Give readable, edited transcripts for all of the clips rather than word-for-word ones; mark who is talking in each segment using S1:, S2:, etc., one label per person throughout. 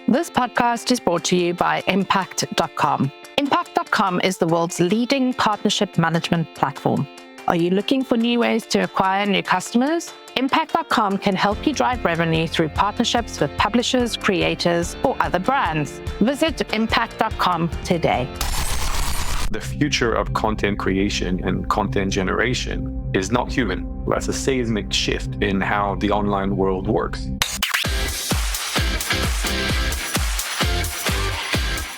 S1: This podcast is brought to you by Impact.com. Impact.com is the world's leading partnership management platform. Are you looking for new ways to acquire new customers? Impact.com can help you drive revenue through partnerships with publishers, creators, or other brands. Visit Impact.com today.
S2: The future of content creation and content generation is not human. That's a seismic shift in how the online world works.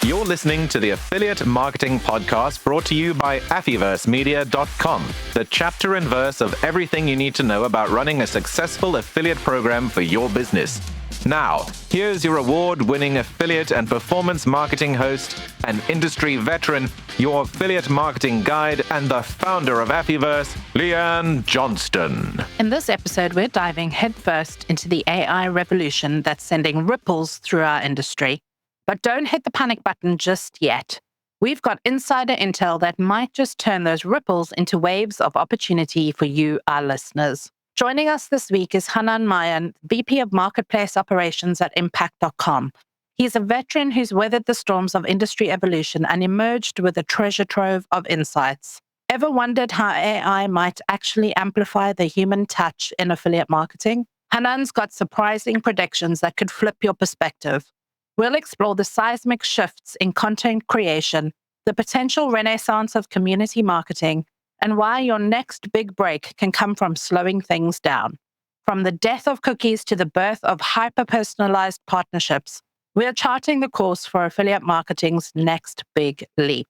S3: You're listening to the Affiliate Marketing Podcast brought to you by AffyVerseMedia.com, the chapter and verse of everything you need to know about running a successful affiliate program for your business. Now, here's your award-winning affiliate and performance marketing host and industry veteran, your affiliate marketing guide, and the founder of Affyverse, Leanne Johnston.
S1: In this episode, we're diving headfirst into the AI revolution that's sending ripples through our industry. But don't hit the panic button just yet. We've got insider intel that might just turn those ripples into waves of opportunity for you, our listeners. Joining us this week is Hanan Mayan, VP of Marketplace Operations at Impact.com. He's a veteran who's weathered the storms of industry evolution and emerged with a treasure trove of insights. Ever wondered how AI might actually amplify the human touch in affiliate marketing? Hanan's got surprising predictions that could flip your perspective. We'll explore the seismic shifts in content creation, the potential renaissance of community marketing, and why your next big break can come from slowing things down. From the death of cookies to the birth of hyper-personalized partnerships, we're charting the course for affiliate marketing's next big leap.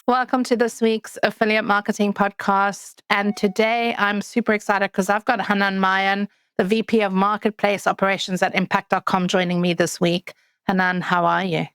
S1: Welcome to this week's Affiliate Marketing Podcast. And today I'm super excited because I've got Hanan Mayan, the VP of Marketplace Operations at Impact.com, joining me this week. Hanan, how are you?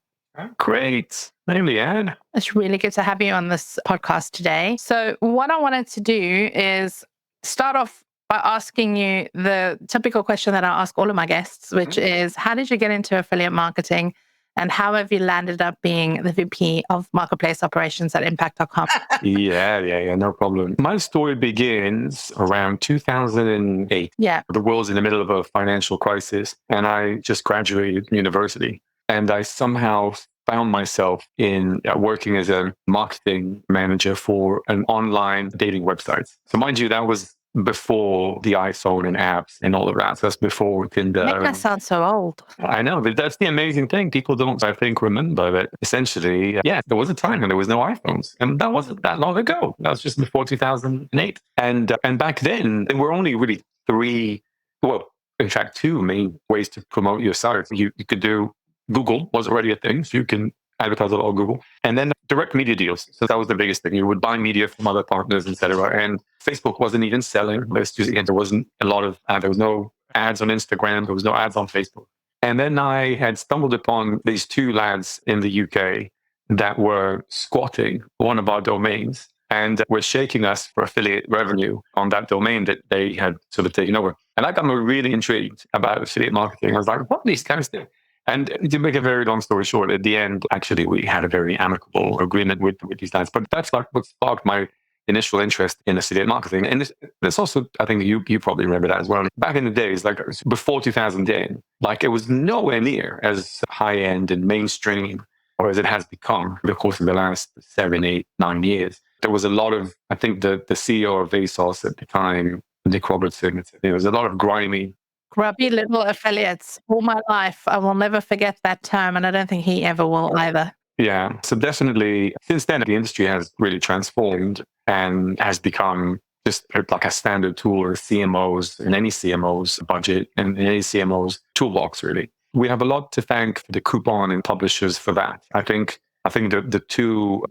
S2: Great. Hey, Leanne.
S1: It's really good to have you on this podcast today. So what I wanted to do is start off by asking you the typical question that I ask all of my guests, which is, how did you get into affiliate marketing and how have you landed up being the VP of Marketplace Operations at Impact.com?
S2: Yeah, no problem. My story begins around 2008.
S1: Yeah.
S2: The world's in the middle of a financial crisis and I just graduated university. And I somehow found myself in working as a marketing manager for an online dating website. So mind you, that was before the iPhone and apps and all of that. So that's before Tinder.
S1: Make that sound so old.
S2: I know, but that's the amazing thing. People don't, I think, remember that essentially, there was a time when there was no iPhones. And that wasn't that long ago. That was just before 2008. And back then, there were only really in fact, two main ways to promote your site. You could do Google was already a thing, so you can advertise on Google. And then direct media deals. So that was the biggest thing. You would buy media from other partners, etc. And Facebook wasn't even selling. There wasn't a lot of, there was no ads on Instagram. There was no ads on Facebook. And then I had stumbled upon these two lads in the UK that were squatting one of our domains and were shaking us for affiliate revenue on that domain that they had sort of taken over. And I got me really intrigued about affiliate marketing. I was like, what are these guys do? And to make a very long story short, at the end, actually, we had a very amicable agreement with these guys. But that's like what sparked my initial interest in affiliate marketing. And there's also, I think you probably remember that as well. Back in the days, like before 2010, like it was nowhere near as high-end and mainstream or as it has become over the course of the last 7, 8, 9 years. There was a lot of, I think the CEO of ASOS at the time, Nick Robertson, there was a lot of grimy,
S1: Grubby little affiliates. All my life, I will never forget that term, and I don't think he ever will either.
S2: Yeah, so definitely since then, the industry has really transformed and has become just like a standard tool or CMOs in any CMO's budget and in any CMO's toolbox, really. We have a lot to thank the coupon and publishers for that. I think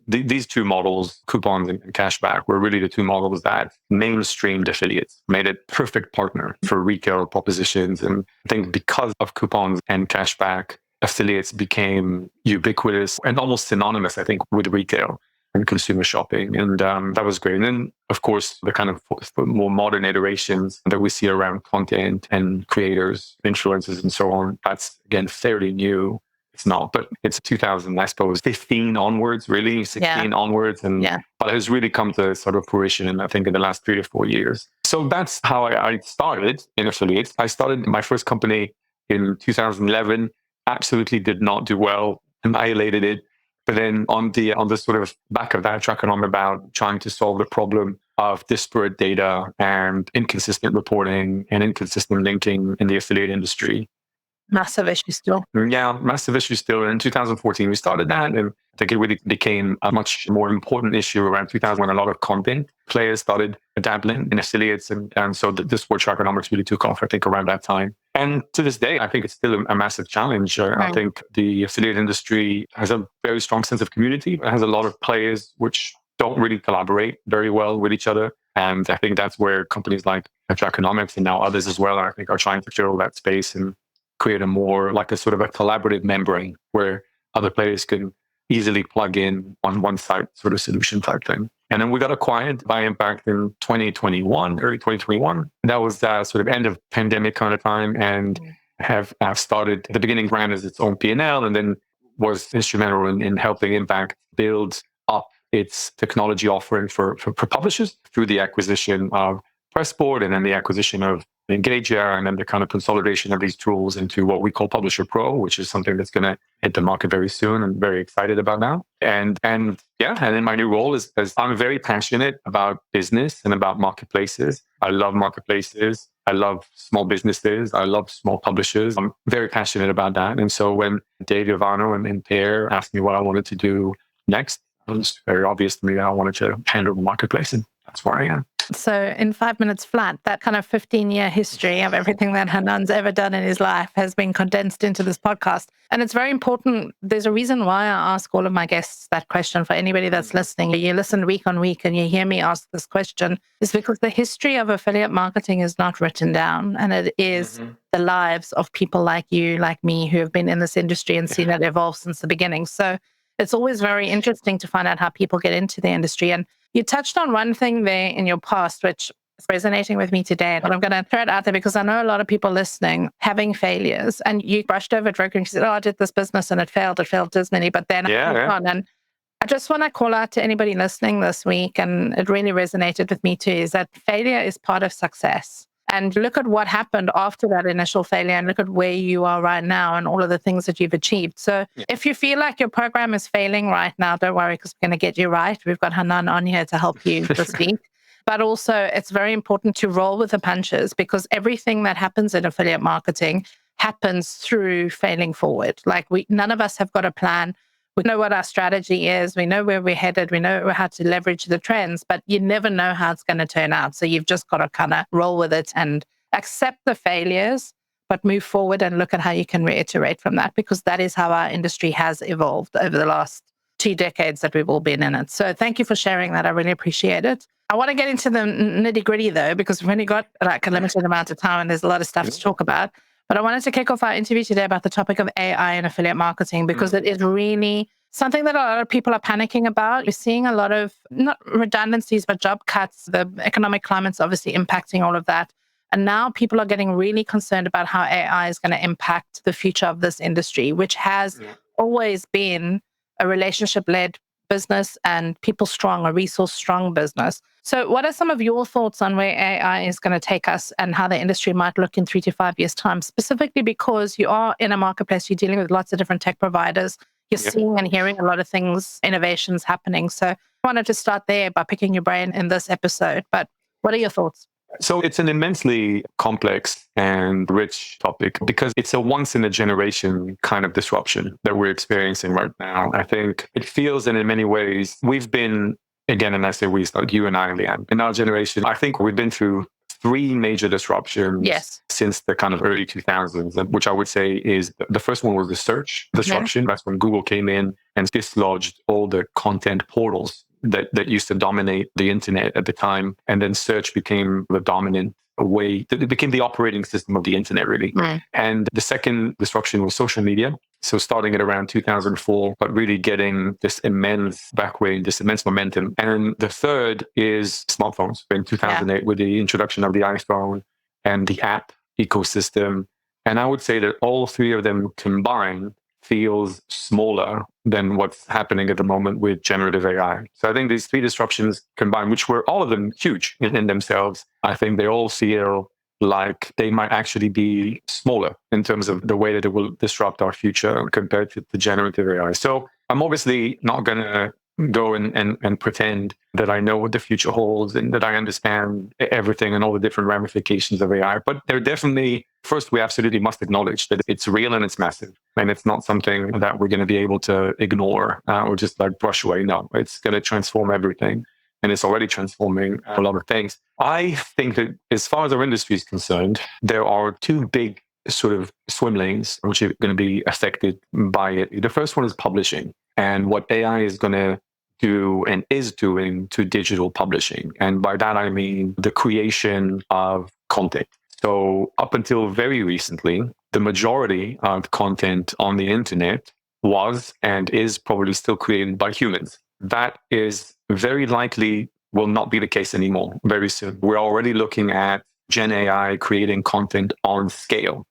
S2: these two models, coupons and cashback, were really the two models that mainstreamed affiliates, made it perfect partner for retail propositions. And I think because of coupons and cashback, affiliates became ubiquitous and almost synonymous, I think, with retail and consumer shopping. And that was great. And then, of course, the kind of more modern iterations that we see around content and creators, influencers, and so on, that's, again, fairly new. It's not, but it's 2000, I suppose, 15 onwards, really, 16 onwards. But it has really come to sort of fruition, I think, in the last 3 to 4 years. So that's how I started in affiliates. I started my first company in 2011 absolutely did not do well, annihilated it. But then on the sort of back of that, tracking on about trying to solve the problem of disparate data and inconsistent reporting and inconsistent linking in the affiliate industry.
S1: Massive issue still.
S2: Yeah, massive issue still. In 2014, we started that, and I think it really became a much more important issue around 2000 when a lot of content players started dabbling in affiliates, and so the sport economics really took off, I think, around that time. And to this day, I think it's still a massive challenge. I think the affiliate industry has a very strong sense of community. It has a lot of players which don't really collaborate very well with each other. And I think that's where companies like Economics and now others as well, I think, are trying to fill that space and create a more like a sort of a collaborative membrane where other players can easily plug in on one side sort of solution type thing. And then we got acquired by Impact in 2021, early 2021. That was sort of end of pandemic kind of time, and have started at the beginning brand as its own P&L, and then was instrumental in helping Impact build up its technology offering for publishers through the acquisition of Pressport and then the acquisition of Engager, and then the kind of consolidation of these tools into what we call Publisher Pro, which is something that's going to hit the market very soon. I'm very excited about now. And in my new role is I'm very passionate about business and about marketplaces. I love marketplaces. I love small businesses. I love small publishers. I'm very passionate about that. And so when Dave Ivano and Per asked me what I wanted to do next, it was very obvious to me that I wanted to handle the marketplace, and that's where I am.
S1: So in 5 minutes flat, that kind of 15-year history of everything that Hanan's ever done in his life has been condensed into this podcast. And it's very important. There's a reason why I ask all of my guests that question. For anybody that's listening, you listen week on week and you hear me ask this question, is because the history of affiliate marketing is not written down. And it is the lives of people like you, like me, who have been in this industry and seen it evolve since the beginning. So it's always very interesting to find out how people get into the industry. And you touched on one thing there in your past, which is resonating with me today, but I'm going to throw it out there because I know a lot of people listening having failures, and you brushed over it very quickly. You said, I did this business and it failed dismally, but then I moved on. And I just want to call out to anybody listening this week, and it really resonated with me too, is that failure is part of success. And look at what happened after that initial failure, and look at where you are right now and all of the things that you've achieved. So if you feel like your program is failing right now, don't worry, because we're going to get you right. We've got Hanan on here to help you this week. But also, it's very important to roll with the punches, because everything that happens in affiliate marketing happens through failing forward. Like none of us have got a plan. We know what our strategy is. We know where we're headed. We know how to leverage the trends, but you never know how it's going to turn out. So you've just got to kind of roll with it and accept the failures, but move forward and look at how you can reiterate from that, because that is how our industry has evolved over the last 2 decades that we've all been in it. So thank you for sharing that. I really appreciate it. I want to get into the nitty gritty though, because we've only got like a limited amount of time and there's a lot of stuff to talk about. But I wanted to kick off our interview today about the topic of AI and affiliate marketing, because it is really something that a lot of people are panicking about. We're seeing a lot of, not redundancies, but job cuts. The economic climate's obviously impacting all of that. And now people are getting really concerned about how AI is going to impact the future of this industry, which has always been a relationship-led business and people-strong, a resource-strong business. So what are some of your thoughts on where AI is going to take us and how the industry might look in 3 to 5 years' time, specifically because you are in a marketplace, you're dealing with lots of different tech providers, you're seeing and hearing a lot of things, innovations happening. So I wanted to start there by picking your brain in this episode. But what are your thoughts?
S2: So it's an immensely complex and rich topic because it's a once-in-a-generation kind of disruption that we're experiencing right now. I think it feels that in many ways we've been, again, and I say we, like you and I, Leanne, in our generation, I think we've been through 3 major disruptions since the kind of early 2000s, which I would say is the first one was the search disruption. That's when Google came in and dislodged all the content portals that used to dominate the internet at the time. And then search became the dominant way. It became the operating system of the internet, really. And the second disruption was social media. So starting at around 2004, but really getting this immense backwind, this immense momentum. And the third is smartphones in 2008 with the introduction of the iPhone and the app ecosystem. And I would say that all 3 of them combined feels smaller than what's happening at the moment with generative AI. So I think these 3 disruptions combined, which were all of them huge in themselves, I think they all feel like they might actually be smaller in terms of the way that it will disrupt our future compared to the generative AI. So I'm obviously not going to go and pretend that I know what the future holds and that I understand everything and all the different ramifications of AI. But they're definitely, first, we absolutely must acknowledge that it's real and it's massive. And it's not something that we're going to be able to ignore or just like brush away. No, it's going to transform everything. And it's already transforming a lot of things. I think that as far as our industry is concerned, there are two big sort of swim lanes which are going to be affected by it. The first one is publishing and what AI is going to do and is doing to digital publishing. And by that, I mean the creation of content. So up until very recently, the majority of content on the internet was and is probably still created by humans. That is very likely will not be the case anymore very soon. We're already looking at Gen AI creating content on scale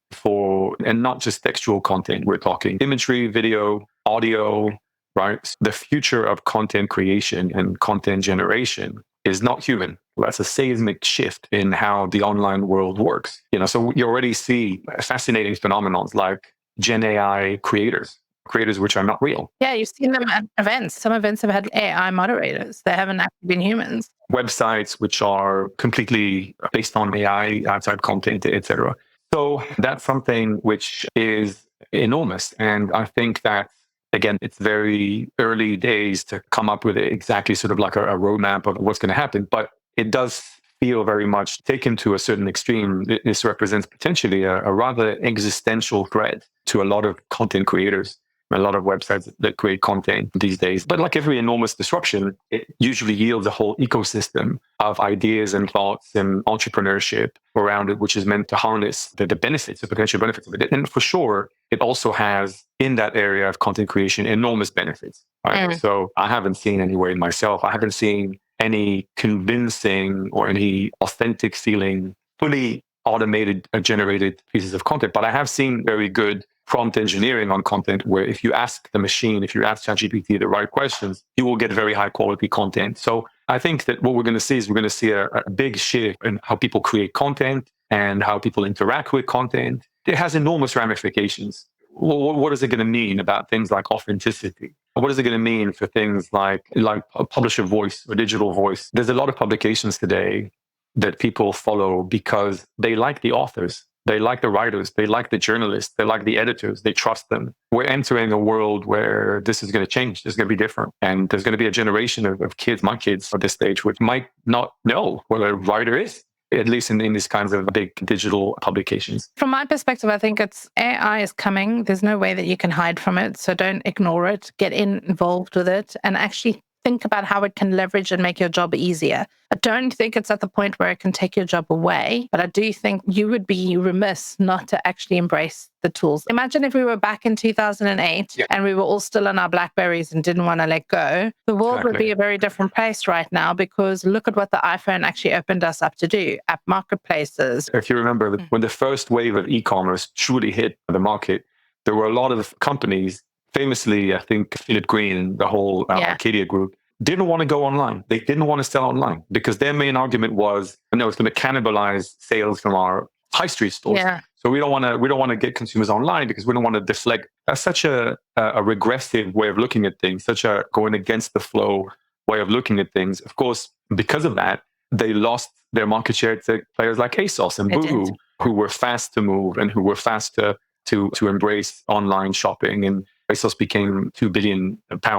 S2: and not just textual content. We're talking imagery, video, audio, right? The future of content creation and content generation is not human. That's a seismic shift in how the online world works. So you already see fascinating phenomenons like Gen AI creators which are not real.
S1: Yeah, you've seen them at events. Some events have had AI moderators. They haven't actually been humans.
S2: Websites which are completely based on AI, outside content, etc. So that's something which is enormous. And I think that, again, it's very early days to come up with exactly sort of like a roadmap of what's going to happen. But it does feel very much taken to a certain extreme. This represents potentially a rather existential threat to a lot of content creators, a lot of websites that create content these days. But like every enormous disruption, it usually yields a whole ecosystem of ideas and thoughts and entrepreneurship around it, which is meant to harness the benefits, the potential benefits of it. And for sure, it also has, in that area of content creation, enormous benefits. Right? So I haven't seen anywhere in myself, I haven't seen any convincing or any authentic feeling, fully automated, generated pieces of content. But I have seen very good prompt engineering on content where if you ask the machine, if you ask ChatGPT the right questions, you will get very high quality content. So I think that what we're going to see is we're going to see a big shift in how people create content and how people interact with content. It has enormous ramifications. What is it going to mean about things like authenticity? What is it going to mean for things like a publisher voice or digital voice? There's a lot of publications today that people follow because they like the authors. They like the writers, they like the journalists, they like the editors, they trust them. We're entering a world where this is going to change. This is going to be different. And there's going to be a generation of kids, my kids at this stage, which might not know what a writer is, at least in these kinds of big digital publications.
S1: From my perspective, I think AI is coming. There's no way that you can hide from it. So don't ignore it. Get involved with it and actually think about how it can leverage and make your job easier. I don't think it's at the point where it can take your job away, but I do think you would be remiss not to actually embrace the tools. Imagine if we were back in 2008 and we were all still on our Blackberries and didn't want to let go. The world would be a very different place right now because look at what the iPhone actually opened us up to do, app marketplaces.
S2: If you remember, when the first wave of e-commerce truly hit the market, there were a lot of companies. Famously, I think Philip Green, the whole Arcadia group, didn't want to go online. They didn't want to sell online because their main argument was, no, it's going to cannibalize sales from our high street stores. Yeah. So we don't want to get consumers online because we don't want to deflect. That's such a regressive way of looking at things, such a going against the flow way of looking at things. Of course, because of that, they lost their market share to players like ASOS and Boohoo, who were fast to move and who were fast to embrace online shopping. And ASOS became a £2 billion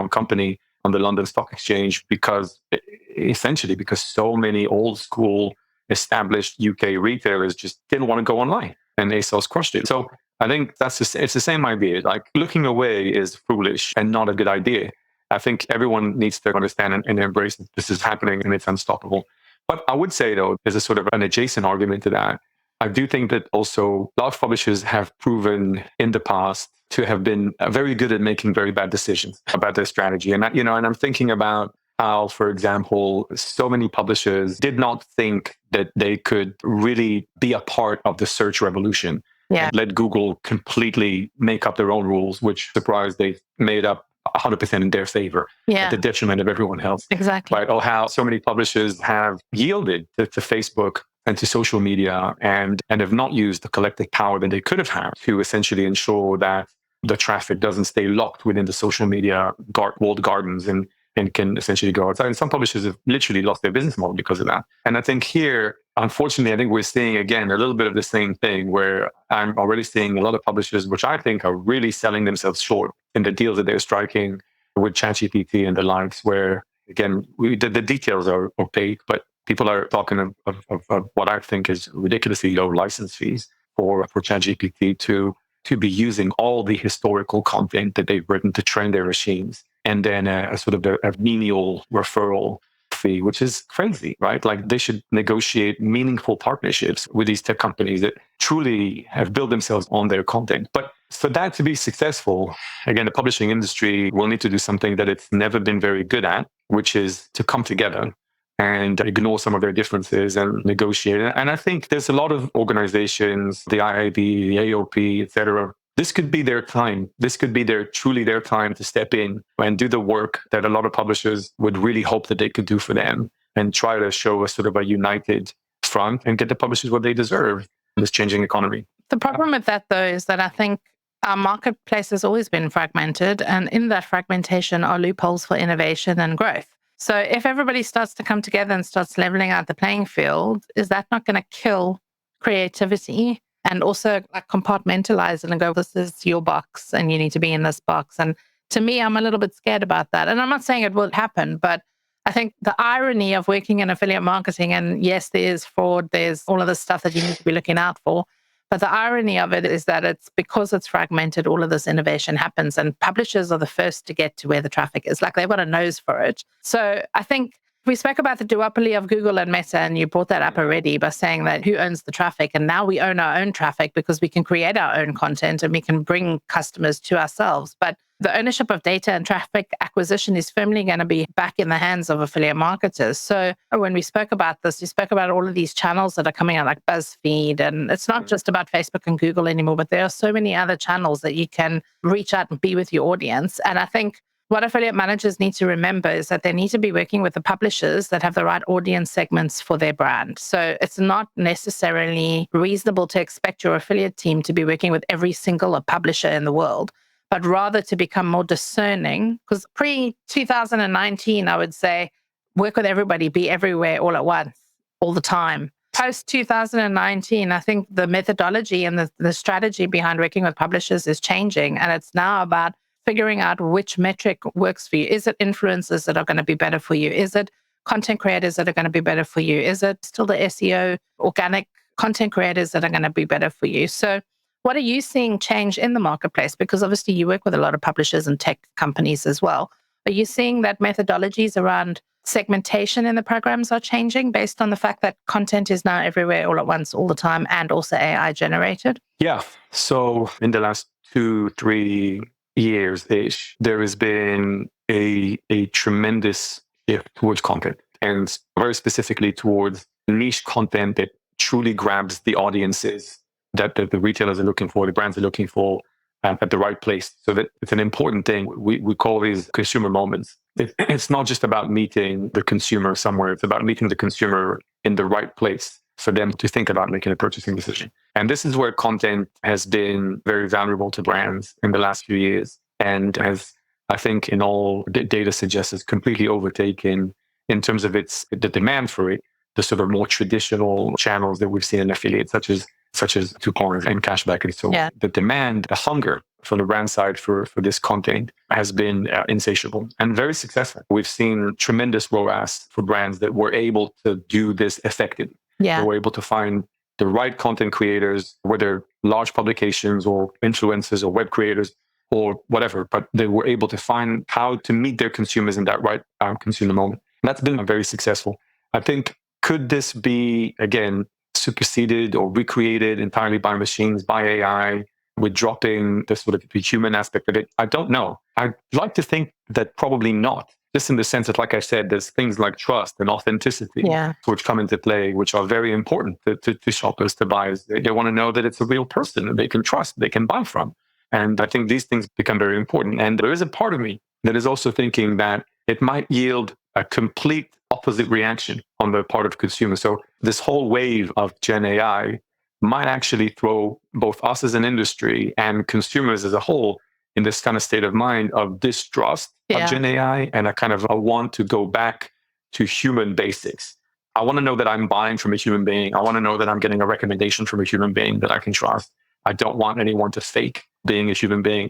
S2: company on the London Stock Exchange because so many old school established UK retailers just didn't want to go online, and ASOS crushed it. So I think it's the same idea. Like looking away is foolish and not a good idea. I think everyone needs to understand and embrace that this is happening and it's unstoppable. But I would say though, there's a sort of an adjacent argument to that. I do think that also large publishers have proven in the past to have been very good at making very bad decisions about their strategy. And and I'm thinking about how, for example, so many publishers did not think that they could really be a part of the search revolution. Yeah. And let Google completely make up their own rules, which surprised they made up 100% in their favor at the detriment of everyone else.
S1: Exactly.
S2: Right? Or how so many publishers have yielded to Facebook and to social media and have not used the collective power that they could have had to essentially ensure that the traffic doesn't stay locked within the social media walled gardens and can essentially go outside. And some publishers have literally lost their business model because of that. And I think here, unfortunately, I think we're seeing, again, a little bit of the same thing where I'm already seeing a lot of publishers, which I think are really selling themselves short in the deals that they're striking with ChatGPT and the likes, where, again, the details are opaque, but people are talking of what I think is ridiculously low license fees for ChatGPT to be using all the historical content that they've written to train their machines, and then a sort of a menial referral fee, which is crazy, right? Like they should negotiate meaningful partnerships with these tech companies that truly have built themselves on their content. But for that to be successful, again, the publishing industry will need to do something that it's never been very good at, which is to come together and ignore some of their differences and negotiate. And I think there's a lot of organizations, the IIB, the AOP, et cetera. This could be their time. This could be truly their time to step in and do the work that a lot of publishers would really hope that they could do for them, and try to show a sort of a united front and get the publishers what they deserve in this changing economy.
S1: The problem with that, though, is that I think our marketplace has always been fragmented, and in that fragmentation are loopholes for innovation and growth. So if everybody starts to come together and starts leveling out the playing field, is that not going to kill creativity and also like compartmentalize it and go, this is your box and you need to be in this box? And to me, I'm a little bit scared about that. And I'm not saying it will happen, but I think the irony of working in affiliate marketing, and yes, there's fraud, there's all of this stuff that you need to be looking out for. But the irony of it is that it's because it's fragmented, all of this innovation happens, and publishers are the first to get to where the traffic is. Like they've got a nose for it. So I think we spoke about the duopoly of Google and Meta, and you brought that up already by saying that who owns the traffic? And now we own our own traffic because we can create our own content and we can bring customers to ourselves. But the ownership of data and traffic acquisition is firmly going to be back in the hands of affiliate marketers. So when we spoke about this, we spoke about all of these channels that are coming out like BuzzFeed. And it's not just about Facebook and Google anymore, but there are so many other channels that you can reach out and be with your audience. And I think what affiliate managers need to remember is that they need to be working with the publishers that have the right audience segments for their brand. So it's not necessarily reasonable to expect your affiliate team to be working with every single publisher in the world, but rather to become more discerning. Because pre-2019, I would say, work with everybody, be everywhere all at once, all the time. Post-2019, I think the methodology and the strategy behind working with publishers is changing. And it's now about figuring out which metric works for you. Is it influencers that are going to be better for you? Is it content creators that are going to be better for you? Is it still the SEO, organic content creators that are going to be better for you? So what are you seeing change in the marketplace? Because obviously you work with a lot of publishers and tech companies as well. Are you seeing that methodologies around segmentation in the programs are changing based on the fact that content is now everywhere all at once, all the time, and also AI generated?
S2: Yeah. So in the last 2-3 years-ish, there has been a tremendous shift towards content, and very specifically towards niche content that truly grabs the audiences that the retailers are looking for, the brands are looking for at the right place. So that it's an important thing. We call these consumer moments. It's not just about meeting the consumer somewhere. It's about meeting the consumer in the right place for them to think about making a purchasing decision. And this is where content has been very valuable to brands in the last few years, and has, I think, in all data suggests, is completely overtaken in terms of the demand for it, the sort of more traditional channels that we've seen in affiliates, such as coupons and cashback and so on.
S1: Yeah.
S2: The demand, the hunger from the brand side for this content has been insatiable and very successful. We've seen tremendous ROAS for brands that were able to do this effectively.
S1: Yeah.
S2: They were able to find the right content creators, whether large publications or influencers or web creators or whatever, but they were able to find how to meet their consumers in that right consumer moment. And that's been very successful. I think, could this be, again, superseded or recreated entirely by machines, by AI, with dropping the sort of the human aspect of it? I don't know. I'd like to think that probably not. Just in the sense that, like I said, there's things like trust and authenticity, which come into play, which are very important to shoppers, to buyers. They want to know that it's a real person that they can trust, they can buy from. And I think these things become very important. And there is a part of me that is also thinking that it might yield a complete opposite reaction on the part of consumers. So this whole wave of Gen AI might actually throw both us as an industry and consumers as a whole in this kind of state of mind of distrust of Gen AI and a kind of a want to go back to human basics. I want to know that I'm buying from a human being. I want to know that I'm getting a recommendation from a human being that I can trust. I don't want anyone to fake being a human being.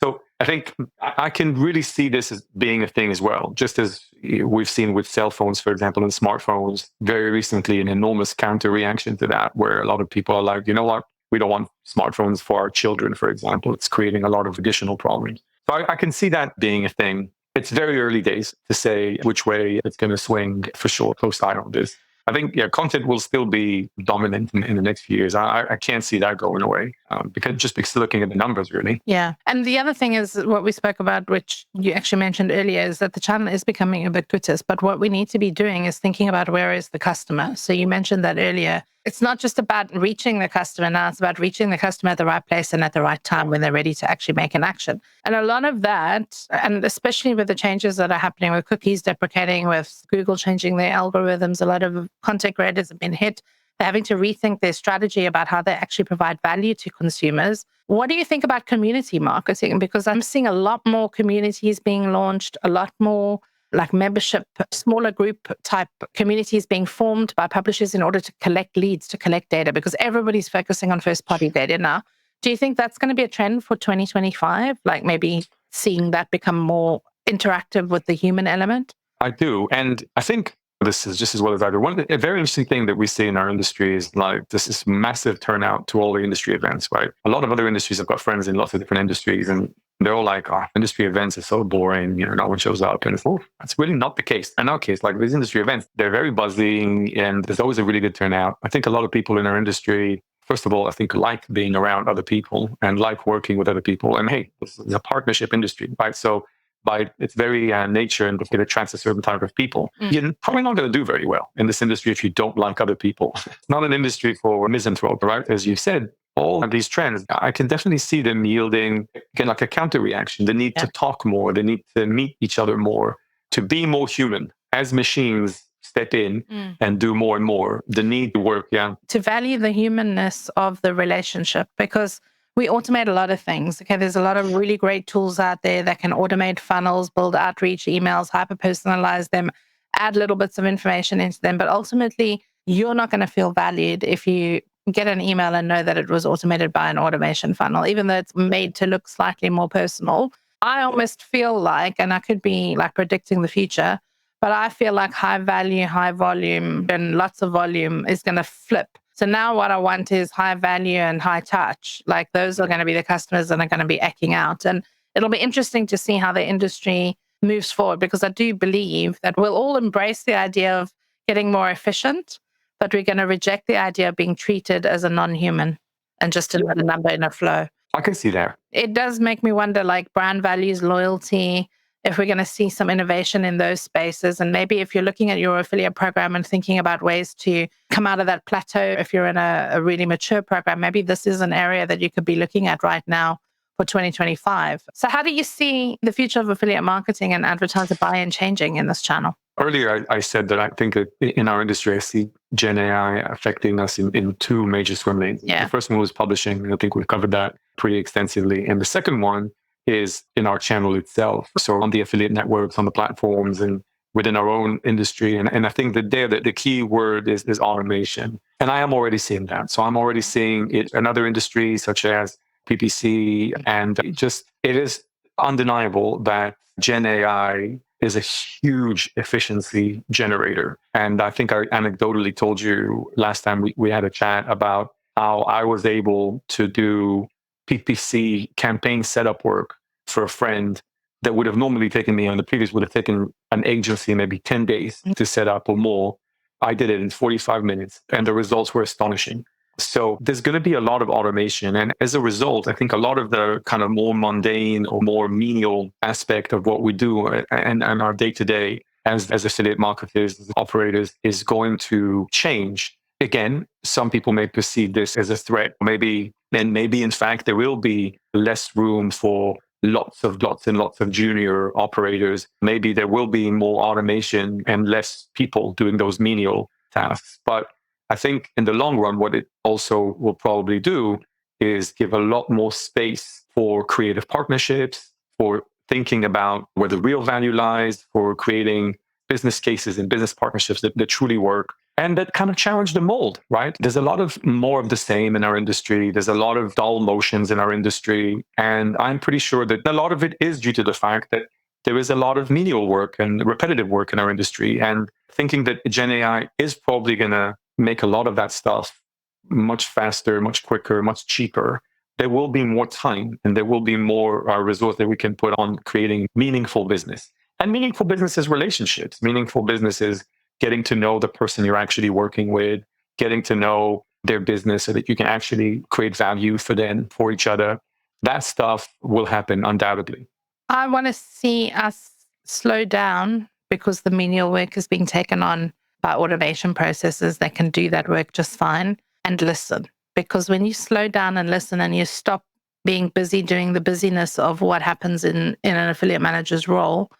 S2: So I think I can really see this as being a thing as well, just as we've seen with cell phones, for example, and smartphones very recently, an enormous counter reaction to that, where a lot of people are like, you know what, we don't want smartphones for our children, for example. It's creating a lot of additional problems. So I can see that being a thing. It's very early days to say which way it's going to swing, for sure. Close eye on this. I think content will still be dominant in the next few years. I can't see that going away because looking at the numbers, really.
S1: Yeah. And the other thing is what we spoke about, which you actually mentioned earlier, is that the channel is becoming ubiquitous. But what we need to be doing is thinking about where is the customer. So you mentioned that earlier. It's not just about reaching the customer now, it's about reaching the customer at the right place and at the right time when they're ready to actually make an action. And a lot of that, and especially with the changes that are happening with cookies deprecating, with Google changing their algorithms, a lot of content creators have been hit. They're having to rethink their strategy about how they actually provide value to consumers. What do you think about community marketing? Because I'm seeing a lot more communities being launched, a lot more like membership, smaller group type communities being formed by publishers in order to collect leads, to collect data, because everybody's focusing on first party data now. Do you think that's going to be a trend for 2025? Like maybe seeing that become more interactive with the human element?
S2: I do. And I think this is just as well as I do. A very interesting thing that we see in our industry is like this is massive turnout to all the industry events, right? A lot of other industries, I've got friends in lots of different industries, and they're all like, industry events are so boring, no one shows up. And that's really not the case. In our case, like these industry events, they're very buzzing and there's always a really good turnout. I think a lot of people in our industry, first of all, I think like being around other people and like working with other people. And hey, this is a partnership industry, right? So by its very nature, and it attracts a certain type of people, you're probably not going to do very well in this industry if you don't like other people. It's not an industry for misanthropes, right? As you said, all of these trends, I can definitely see them yielding, again, like a counter reaction. The need to talk more, the need to meet each other more, to be more human as machines step in and do more and more. The need to work,
S1: to value the humanness of the relationship, because we automate a lot of things. Okay, there's a lot of really great tools out there that can automate funnels, build outreach emails, hyper-personalize them, add little bits of information into them. But ultimately, you're not going to feel valued if you get an email and know that it was automated by an automation funnel, even though it's made to look slightly more personal. I almost feel like, and I could be like predicting the future, but I feel like high value, high volume, and lots of volume is going to flip. So now what I want is high value and high touch. Like those are going to be the customers that are going to be eking out. And it'll be interesting to see how the industry moves forward, because I do believe that we'll all embrace the idea of getting more efficient, but we're going to reject the idea of being treated as a non-human and just another number in a flow.
S2: I can see that.
S1: It does make me wonder, like brand values, loyalty, if we're going to see some innovation in those spaces. And maybe if you're looking at your affiliate program and thinking about ways to come out of that plateau, if you're in a really mature program, maybe this is an area that you could be looking at right now for 2025. So how do you see the future of affiliate marketing and advertiser buy-in changing in this channel?
S2: Earlier, I said that I think that in our industry, I see Gen AI affecting us in two major swim lanes.
S1: Yeah.
S2: The first one was publishing, and I think we've covered that pretty extensively. And the second one is in our channel itself. So on the affiliate networks, on the platforms, and within our own industry. And I think that there, the key word is automation. And I am already seeing that. So I'm already seeing it in other industries such as PPC. And it is undeniable that Gen AI is a huge efficiency generator. And I think I anecdotally told you last time we had a chat about how I was able to do PPC campaign setup work for a friend that would have normally taken me, on the previous would have taken an agency maybe 10 days to set up or more. I did it in 45 minutes and the results were astonishing. So there's going to be a lot of automation. And as a result, I think a lot of the kind of more mundane or more menial aspect of what we do and our day-to-day as affiliate marketers, as operators, is going to change. Again, some people may perceive this as a threat. Maybe in fact, there will be less room for lots and lots of junior operators, maybe there will be more automation and less people doing those menial tasks. But I think in the long run, what it also will probably do is give a lot more space for creative partnerships, for thinking about where the real value lies, for creating business cases and business partnerships that truly work and that kind of challenge the mold, right? There's a lot of more of the same in our industry. There's a lot of dull motions in our industry. And I'm pretty sure that a lot of it is due to the fact that there is a lot of menial work and repetitive work in our industry. And thinking that Gen AI is probably going to make a lot of that stuff much faster, much quicker, much cheaper. There will be more time and there will be more resource that we can put on creating meaningful business. And meaningful business is relationships. Meaningful business is getting to know the person you're actually working with, getting to know their business so that you can actually create value for them, for each other. That stuff will happen undoubtedly.
S1: I want to see us slow down because the menial work is being taken on by automation processes that can do that work just fine, and listen. Because when you slow down and listen and you stop being busy doing the busyness of what happens in an affiliate manager's role,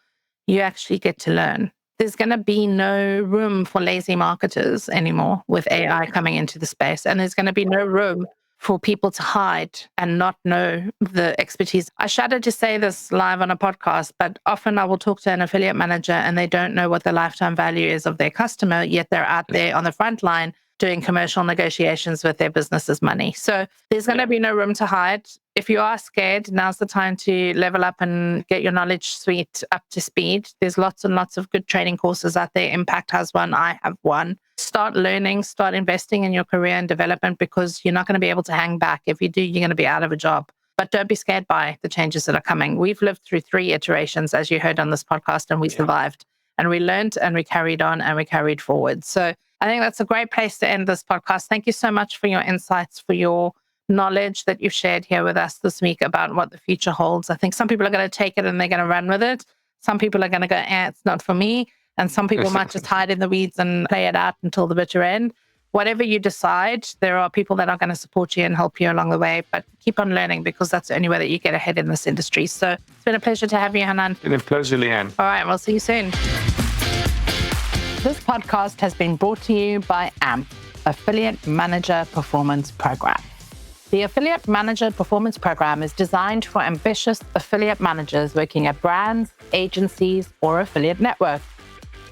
S1: you actually get to learn. There's going to be no room for lazy marketers anymore with AI coming into the space. And there's going to be no room for people to hide and not know the expertise. I shudder to say this live on a podcast, but often I will talk to an affiliate manager and they don't know what the lifetime value is of their customer, yet they're out there on the front line doing commercial negotiations with their business's money. So there's going to be no room to hide. If you are scared, now's the time to level up and get your knowledge suite up to speed. There's lots and lots of good training courses out there. Impact has one. I have one. Start learning, start investing in your career and development because you're not going to be able to hang back. If you do, you're going to be out of a job. But don't be scared by the changes that are coming. We've lived through 3 iterations, as you heard on this podcast, and we survived. And we learned and we carried on and we carried forward. So I think that's a great place to end this podcast. Thank you so much for your insights, for your knowledge that you've shared here with us this week about what the future holds. I think some people are going to take it and they're going to run with it. Some people are going to go, it's not for me. And some people might just hide in the weeds and play it out until the bitter end. Whatever you decide, there are people that are going to support you and help you along the way. But keep on learning because that's the only way that you get ahead in this industry. So it's been a pleasure to have you, Hanan.
S2: It's been a pleasure, Leanne.
S1: All right, we'll see you soon. This podcast has been brought to you by AMP, Affiliate Manager Performance Program. The Affiliate Manager Performance Program is designed for ambitious affiliate managers working at brands, agencies, or affiliate networks.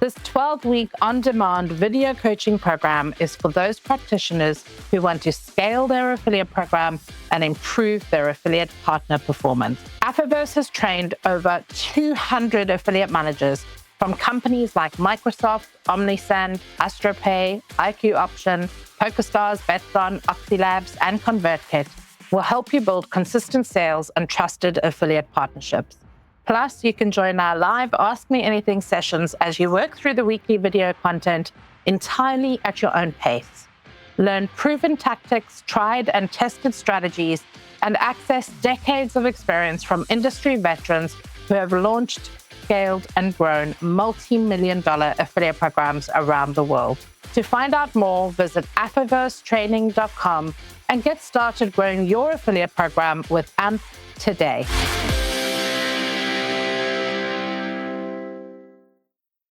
S1: This 12-week on-demand video coaching program is for those practitioners who want to scale their affiliate program and improve their affiliate partner performance. Affiverse has trained over 200 affiliate managers from companies like Microsoft, OmniSend, AstroPay, IQ Option, PokerStars, Betson, OxyLabs, and ConvertKit will help you build consistent sales and trusted affiliate partnerships. Plus, you can join our live Ask Me Anything sessions as you work through the weekly video content entirely at your own pace. Learn proven tactics, tried and tested strategies, and access decades of experience from industry veterans who have launched, scaled, and grown multi-million-dollar affiliate programs around the world. To find out more, visit affiversetraining.com and get started growing your affiliate program with AMP today.